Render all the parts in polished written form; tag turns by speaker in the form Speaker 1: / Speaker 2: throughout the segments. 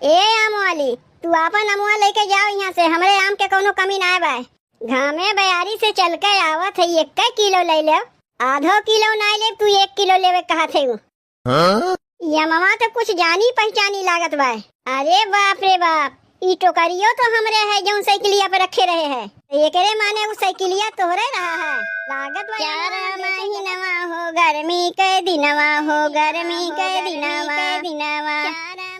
Speaker 1: ए आम वाली, तू अपन अमुआ लेके जाओ यहाँ से, हमरे आम के कोनो कमी ना बा। घामे बयारी से चल के आवत है, 1 किलो ले ले, आधो किलो ना ले, तू 1 किलो लेवे कहा थे। यमवा तो कुछ जानी पहचानी लागत बा। अरे बाप रे बाप, ई टोकरियो तो हमरे है जो साइकिलिया पे रखे रहे है। एकरे माने वो साइकिलिया तोहरे रहा है लागत। 4 महीनवा हो गर्मी के दिनवा, हो गर्मी के दिनवा,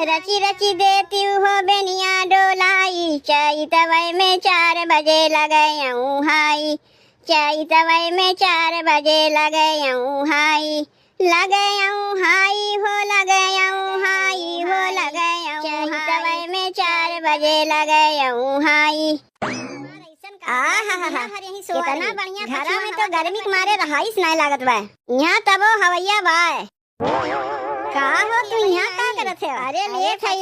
Speaker 1: रची रची देती हो बेनिया डोलाई, चैतवय में 4 बजे लगे हाई, चैतवय में 4 बजे लगे हाई, लगे हाई हो, लगे हाई हो, लगे चैतवय में 4 बजे लगे हाई। कितना बढ़िया, घरा में तो गर्मी के मारे रहाइस नहीं लागत बा। यहाँ तबो हवैया बा। का हो तू यहाँ का करत है? अरे लेट है,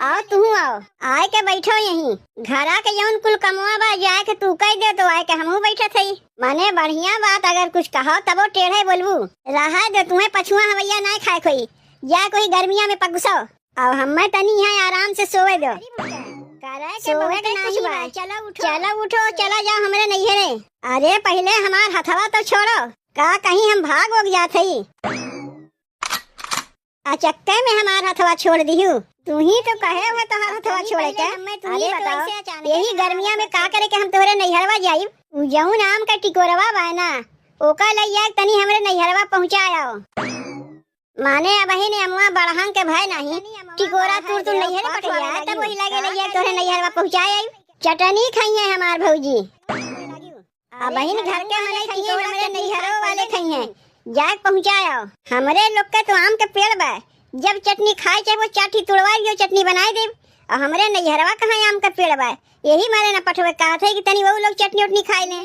Speaker 1: आओ तू आओ, आए के बैठो यहीं। घरा के जौन कुल कमवा बा जाए के तू कह दे तो आए के हमहू बैठे थे। माने बढ़िया बात अगर कुछ कहो तबो टेढ़े बोलबू। रहा दे तुम्हें पछुआ हवैया नहीं खाए खोई, जा कोई गर्मिया में पगुसो। अब हमें तनी यहाँ आराम से सोए दो। सोए के नहीं बा, चलो उठो, चला जाओ हमरे नैहरे। अरे पहले हमार हथवा तो छोड़ो, का कहीं हम भाग वग जाते। चक्के में हमार हथवा छोड़ दिहू। तू ही तो कहे हुए तोहार हथवा छोड़े के। अरे बताओ, यही गर्मिया में का करे के हम तोहरे नैहरवा जाई। जऊन आम का टिकोरवा बा ना, ओका लइया तनी हमरे नैहरवा पहुंचाओ। माने अब ही ने अमुआ बड़हन के भय नहीं, टिकोरा तू नैहरे पठवा तब वही लगे लइया तोहरे नैहरवा पहुंचाई। चटनी खाइए हमार भौजी, अब बहिन घर के मने टिकोरा हमरे नैहरवा वाले खाइए। जाके पहुंचाओ। हमरे लोग के तो आम के पेड़ बा, जब चटनी खाए चाहे वो चाटी तुड़वा लियो, चटनी बनाए दे। और हमरे नैहरवा कहाँ आम का पेड़ बा, यही मारे न पठवे कहा थे कि तनी वो लोग चटनी उटनी खाए ले।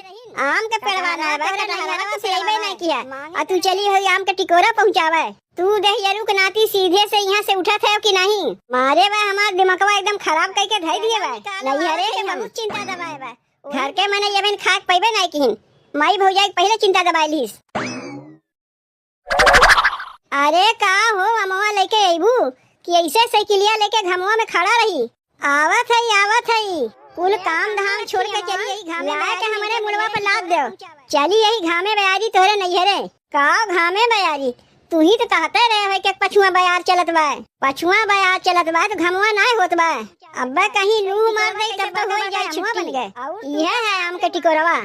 Speaker 1: आम का पेड़ बा ना बा, नैहरवा से अइबे नहीं किया और तू चली हो आम के टिकोरा पहुंचावे। तू दहियरू के नाती सीधे से यहाँ से उठा थे कि नहीं? मारे बा हमार दिमागवा एकदम खराब करके धई दिए बा। नैहरे के बहुत चिंता दबाए बा, घर के मने ये खाक पैबे नहीं किन। माई भौजाई पहले चिंता दबाई लीस। अरे का हो अमवा लेके आईबू कि ऐसे साइकिलिया लेके घमवा में खड़ा रही? आवत है, कुल काम धाम छोड़ के चली यही घामे के हमारे मुड़वा पे लाद दो। चली यही घामे बयारी तोहरे नैहरे। का घामे बयारी? तू ही तो कहते रहे है कि पछुआ बयार चलत बा, पछुआ बयार चलत बा तो घमवा नहीं होत बा। अब कहीं लू मार दे तब तो हो जाए छुट्टी बन गए। यह है आम के टिकोरवा,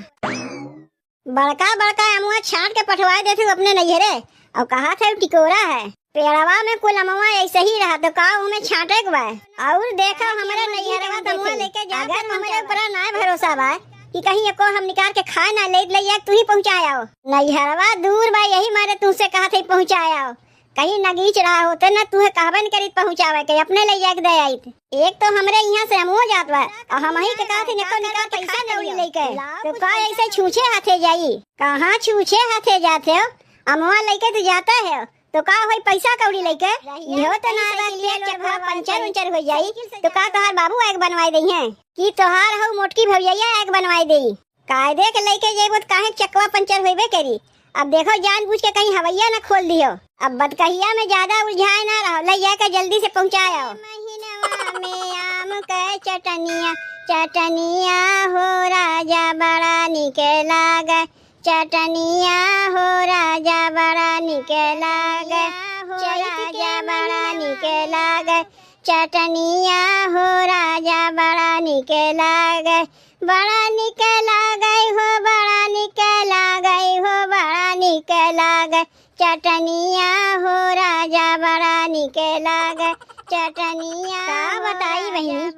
Speaker 1: बड़का अमुआ छाट के पठवा देते अपने नैहरे और कहा था टिकोरा है। पेड़वा में कुल अमुआ ऐसे ही रहा तो का में छाटे के बा। और देखो हमारे नैहरवा तमुआ लेके जा, अगर हमारे ऊपर ना भरोसा बा कि कहीं एको हम निकाल के खाए ना ले लिया, तू ही पहुंचाओ। नैहरवा दूर बा, यही मारे तुझसे कहा थे पहुंचाओ। कहीं नगीच रहा होते ना तुहे कहबन करी पहुंचावे के अपने ले जाके दे आई। एक तो हमरे यहाँ से अमुआ जात बा और हम ही के कहा थे निकाल के पैसा दौड़ी लेके, तो का ऐसे छूछे हाथे जाई? कहाँ छूछे हाथे जाते हो? अमुआ लेके तो जाता है तो का होई पैसा कौड़ी लेके? इहो तो ना तेल चखवा पंचर उंचर हो जाई तो का तोहार बाबू आग बनवाई दई है कि तोहार हो मोटकी भौजैया आग बनवाई दई? कायदे के लेके जेबो तो काहे चकवा पंचर होइबे करी। अब देखो जानबूझ के कहीं हवैया ना खोल दियो। अब बदकहिया में ज्यादा उलझाए ना रहो, लइया के जल्दी से पहुंचाओ। महीनवा में आम के चटनिया, चटनिया हो राजा बड़ा निके लागे, चटनिया हो राजा बड़ा निके लागे, राजा बड़ा निके लागे, चटनिया हो राजा बड़ा निके लागे, बड़ा निके लागे हो, बड़ा निके लागे हो, बड़ा निके लागे, चटनिया हो राजा बड़ा निके लागे, चटनिया। का बताई बहनी,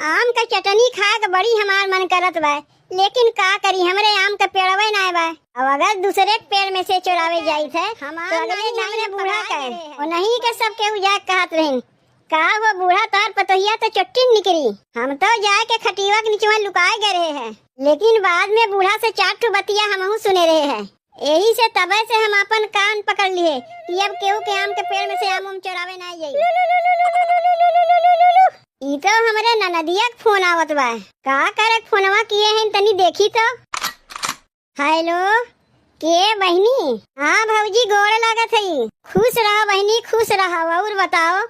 Speaker 1: आम का चटनी खा के बड़ी हमार मन करत बा, लेकिन का करी हमरे आम का पेड़वे ना बा। अब अगर दूसरे पेड़ में से चुरावे जाई थे तो अगले हमरे बूढ़ा कहे और नहीं के सब के उजाक कहत रही का वो बूढ़ा तार पतोहिया तो चट्टी निकली। हम तो जाए के खटीवा के नीचे लुकाए गए रहे हैं, लेकिन बाद में बूढ़ा से 4 बतिया हमहू सुने रहे हैं। यही से तबे से हम अपन कान पकड़ लिए कि अब केहू के आम के पेड़ में से आम चुरावे ना जाई। ई तो हमरे ननदिया के फोन आवत बा, का करे फोनवा किए हैं तनी देखी तो। हेलो, के बहनी? हाँ भौजी गोड़ लागत है। खुश रहो बहनी, खुश रहो। और बताओ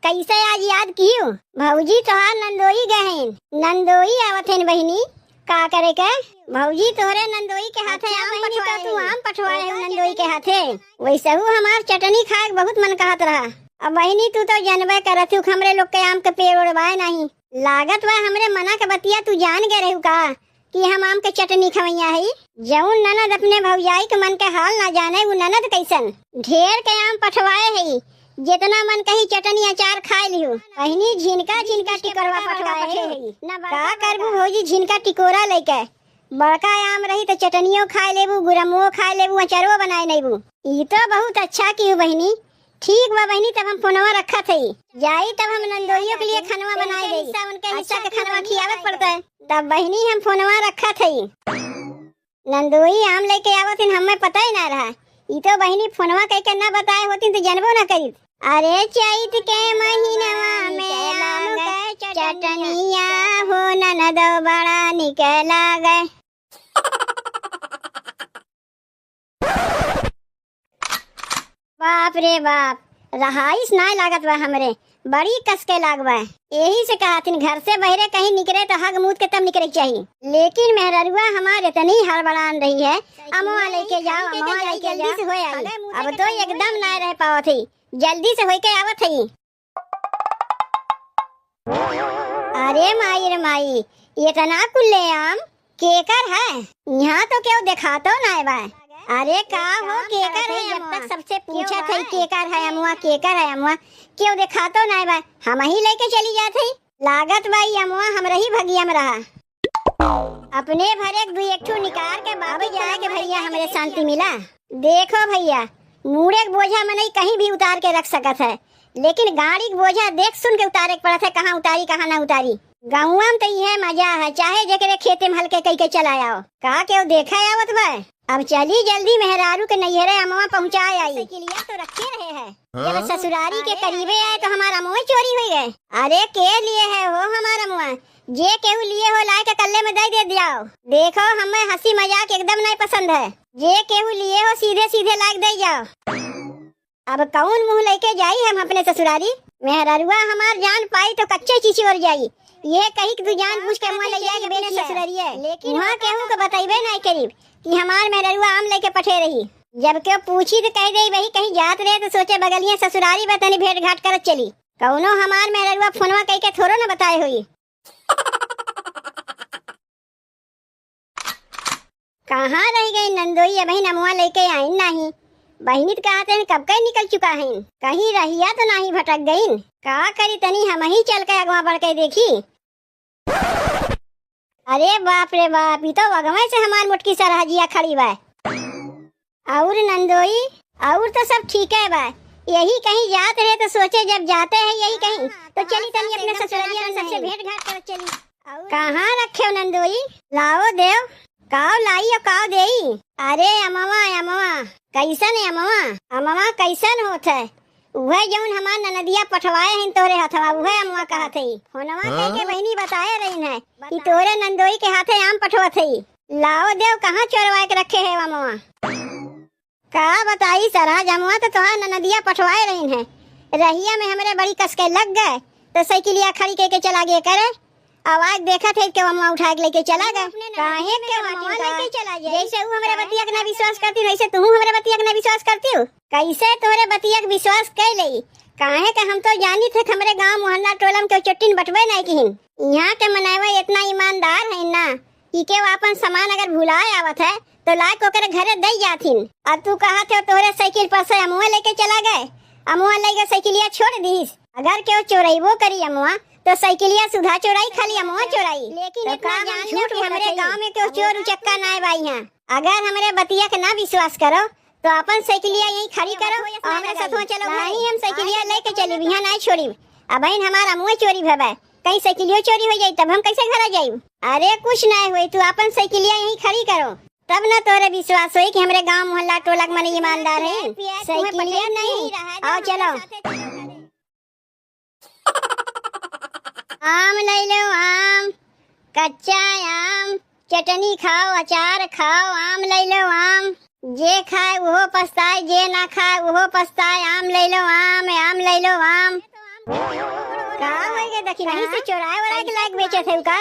Speaker 1: कैसे आज याद कियो? भौजी तोहार नंदोई गहन नंदोई आवत है बहिनी, का करे के? भौजी तोहरे नंदोई के हाथे आम पठवाए, तू आम पठवाए है नंदोई के हाथे। वैसे हूँ हमार चटनी खाए के बहुत मन कहत रहा। अब बहिनी तू तो जानबे करत हूँ हमरे लोग के आम के पेड़ उड़वाए नहीं लागत बा। हमरे मना के बतिया तू जान गए रहू का कि हम आम के चटनी खवैया है। जौन ननद अपने भौजाई के मन के हाल ना जाने वो ननद कैसन ढेर के आम पठवाए है, जितना मन कही चटनी अचार खाए लियो। बहिनी झिनका झिनका टिकोरा पठवाए है। का करबू भौजी झिनका टिकोरा लेके? बड़का आम रही तो चटनियों खाए लेबू, गुरमुओ खाए लेबू, अचारो बनाए लेबू। ई तो बहुत अच्छा की बहिनी। ठीक बा बहिनी, तब हम फोनवा रखा थे जाई, तब हम नंदोइयों के लिए खानवा बनाए दे। उनके हिस्सा के खानवा खियावत पड़ता है। तब बहिनी हम फोनवा रखा थे। नंदोई आम लेके आवत हमें पता ही ना रहा। ई तो बहिनी फोनवा कह के ना बताए होती तो जनबो ना करी। अरे चैत के महीनवा में आम के चटनिया हो ननदो बड़ा निकल गए। बाप रे बाप, रहाइस ना लागत बा हमरे, बड़ी कस के लागबा। यही से कहतिन घर से बहरे कहीं निकले तो हग मूत के तब निकले चाहिए। लेकिन मेहररुआ हमारे इतनी हड़बड़ान रही है, अमवा लेके जाओ अमवा लेके जल्दी से होए आई। अब तो एकदम ना रह पावत थी, जल्दी से होके आवत थी। अरे माई रे माई, ये तना कुल्ले आम केकर है? यहाँ तो क्यों देखा तो ना बा। अरे का हो केकर है? जब तक सबसे पूछा था केकर है अमुआ, केकर है अमुआ, क्यों देखा तो ना बा। हम ही लेके चली जाते लागत भाई अमुआ हमरा ही भगिया में रहा। अपने भरे दू एक ठू निकाल के बाबू जाए के भैया हमरे शांति मिला। देखो भैया, मुड़े के बोझा में नहीं कहीं भी उतार के रख सकत है, लेकिन गाड़ी के बोझा देख सुन के उतारे के पड़त है, कहाँ उतारी कहाँ ना उतारी। गाँव में तो यह मजा है, चाहे जकरे खेते में हल्के कई के चलाया हो। का क्यों देखा आवत बा। अब चली जल्दी मेहरारू के नैहरे अमवा पहुँचाए आई। किलिया तो रखे रहे हैं, जब ससुरारी के करीबे आए तो हमारा अमवा चोरी हुई गए। अरे के लिए है हो हमारा अमवा? जे केहू लिए हो लाए के कल्ले में दे दियाओ। देखो हमें हंसी मजाक एकदम नहीं पसंद है, जे केहू लिए हो सीधे सीधे लाए दे जाओ। अब कौन मुँह लेके जाई हम अपने ससुरारी? मेहरारुआ हमार जान पाई तो कच्चे चीची और जाई। ये कही कि तू जान पूछ के मुँह ले जाए बेने ससुरारी है, लेकिन वहाँ केहू को बताइबे नहीं करीब कि हमार मेहरारुआ आम लेके पठे रही। जब क्यों पूछी तो कह दे वही कहीं जात रहे तो सोचे बगलिया ससुरारी बतनी भेंट घाट करत चली। कौनो हमार मेहरारुआ फोनवा कह के थोड़ो न बताए हुई। कहाँ रह गई नंदोई? अभी नमुआ लेके आई नहीं। बहिनी तो कहते हैं कब कहीं निकल चुका है, कहीं रहिया तो नहीं भटक गई। का करी तनी हम ही चल के अगवा बढ़ के देखी। अरे बाप रे बाप, ये तो अगवा से हमार मुटकी सरहजिया खड़ी बा। और नंदोई और तो सब ठीक है बा, यही कहीं जात रहे तो सोचे जब जाते हैं यही कहीं तो चली तनी अपने ससुरालिया में सबसे भेंट घाट कर चली। कहाँ रखे हो नंदोई? लाओ देव, काव लाई और काव देई। अरे अमवा अमवा कैसन है अमवा? अमवा कैसन होत है? वह जौन हमार ननदिया पठवाए हैं तोरे हथवा, वह अमवा कहत है। फोनवा कह के बहिनी बताए रही है कि तोरे नंदोई के हाथे आम पठवत है। लाओ देव, कहाँ चोरवा के रखे है अमवा? का बताई सराज, अमवा तो तोहार ननदिया पठवाए रही है। रहिया में हमरे बड़ी कसके लग गए तो साइकिलिया खड़ी के चला गए करे। आवाज देखा थे कि अम्मा उठा के लेके चला गए। काहे के अम्मा लेके चला जाए? जैसे वो हमारे बतिया के ना विश्वास करती वैसे तू हमारे बतिया के ना विश्वास करती हो। कैसे तोरे बतिया के विश्वास कर ले? काहे के हम तो जानी थे हमरे गांव मोहल्ला टोलम के चट्टीन बटवे नहीं किहिन। यहाँ के मनावा इतना ईमानदार है ना कि के अपन सामान अगर भुलाए आवत है तो लाके ओकरे घरे दे जाथिन। और तू कहा थे तोरे साइकिल पर से अमुआ लेके चला गए, अमुआ लेके साइकिलिया छोड़ दीस। अगर क्यों चोरईबो करी अमुआ तो साइकिलिया सुधा चोराई खाली अमुआ चोराई। लेकिन तो इतना जान झूठ हमारे गांव में क्यों चोर उचक्का ना बाई हैं। अगर हमारे बतिया के ना विश्वास करो तो अपन साइकिलिया यहीं खड़ी करो और हमारे साथ चलो। नहीं हम साइकिलिया लेके चली, यहाँ नहीं छोड़ी। अब हमारा अमुआ चोरी भवे, कहीं साइकिलियो चोरी हो जाये तब हम कैसे घर जाये? अरे कुछ नहीं हुई, तू अपन साइकिलिया यहीं खड़ी करो तब न तोरे विश्वास होई कि हमरे गांव मोहल्ला टोला के मन ईमानदार है। साइकिलिया नहीं, आओ चलो। आम ले लो आम, कच्चा आम, चटनी खाओ अचार खाओ। आम ले लो आम, जे खाए वो पछताए, जे ना खाए वो पछताए। आम ले लो आम, आम ले लो आम। का हो गए दखी नहीं से चोराए वराए के लायक बेचे थे का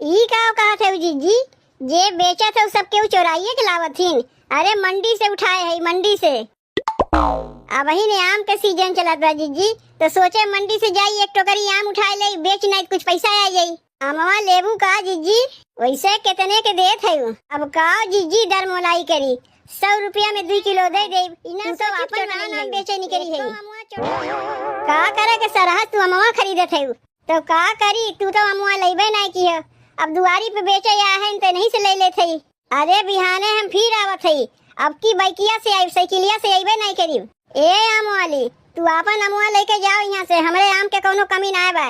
Speaker 1: ई का कहा थे जीजी जे बेचा थे सब केहू चोराइए के लावत थीन। अरे मंडी से उठाए है मंडी से। अब वही ने आम के सीजन चलत बा जीजी तो सोचे मंडी से जाई एक टोकरी आम उठाए ले बेच नहीं कुछ पैसा आ जाई। अमवा लेबू का जीजी वैसे कितने के देत है अब का जीजी दर मोलाई करी 100 रुपया में 2 किलो दे दे इना तो अपन नाम बेचे निकली है। का करे के सरहद तू अमवा खरीदत है तो का करी तू तो अमवा लेबे नहीं की है। अब दुआरी पे बेचे या है तो नहीं से ले लेते ही। अरे बिहाने हम फिर आवत है अब की बाइकिया से आई साइकिलिया से आईबे नहीं करी। ए आम वाली तू अपन अमुआ लेके जाओ यहाँ से हमरे आम के कोनो कमी ना बा।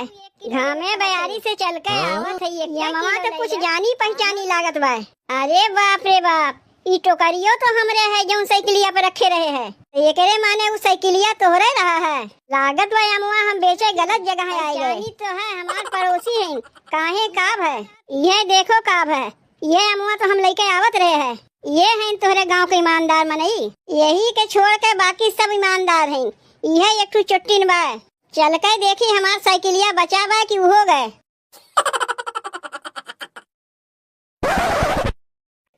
Speaker 1: घामे बयारी से चल के आवत है ये मामा तो कुछ जानी पहचानी लागत बा। अरे बाप रे बाप ई टोकरियो तो हमरे है जो साइकिलिया पे रखे रहे है एकरे माने वो साइकिलिया तोहरे रहा है लागत बा। अमुआ हम बेचे गलत जगह है आई गए तो है हमार पड़ोसी है काहे काब है ये देखो काब है ये अमुआ तो हम लेके आवत रहे है। ये हैं तोहरे गांव के ईमानदार मनई यही के छोड़ के बाकी सब ईमानदार हैं। यह एक ठो चुट्टी बा चल के देखी हमार साइकिलिया बचा बा कि हो गए।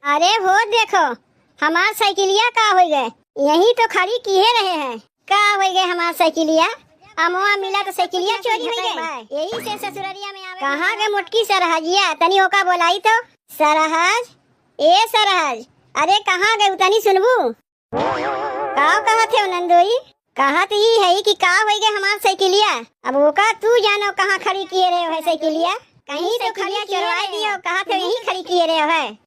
Speaker 1: अरे हो देखो हमार साइकिलिया का हो गए यही तो खड़ी किए रहे हैं का हो गए हमार साइकिलिया। अमुआ मिला तो साइकिलिया चोरी हो गए यही से ससुररिया में आवे। कहाँ गए मुटकी सरहजिया तनी होका बोलाई तो सरहज ए सरहज अरे कहाँ गए उतनी सुनबू का कहा थे नंदोई कहा तो ये है कि का हो गए हमार साइकिलिया। अब वो का तू जानो कहाँ खड़ी किए रहे हो है साइकिलिया कहीं तो खड़ी चोरवा दियो कहा तो यही खड़ी किए रहे हो है।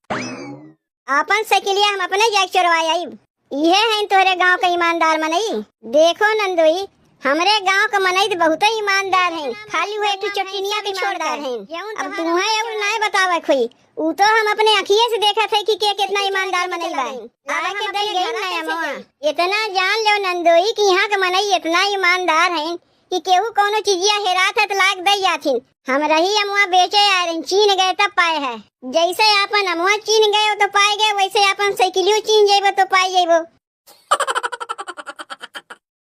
Speaker 1: अपन साइकिलिया हम अपने जाके चोरवाई आई ये है तोहरे गांव का ईमानदार मनई। देखो नंदोई हमरे गांव का मनई तो बहुत ईमानदार हैं खाली वो एक चटनिया के छोड़दार हैं। अब तुम्हें अब नहीं बतावे कोई ऊ तो हम अपने अखिए से देखा थे कि के कितना ईमानदार मनई बा। आवे के दई गई ना अमवा इतना जान लो नंदोई कि यहाँ के मनई इतना ईमानदार हैं कि केहू कोनो चीजिया हेरात है तो लाग दई जाथिन। हम रही अमुआ बेचे आ रहे चीन गए तब पाए है जैसे अपन अमुआ चीन गए तो पाए गए वैसे अपन साइकिलियो चीन जेबो तो पाए जेबो।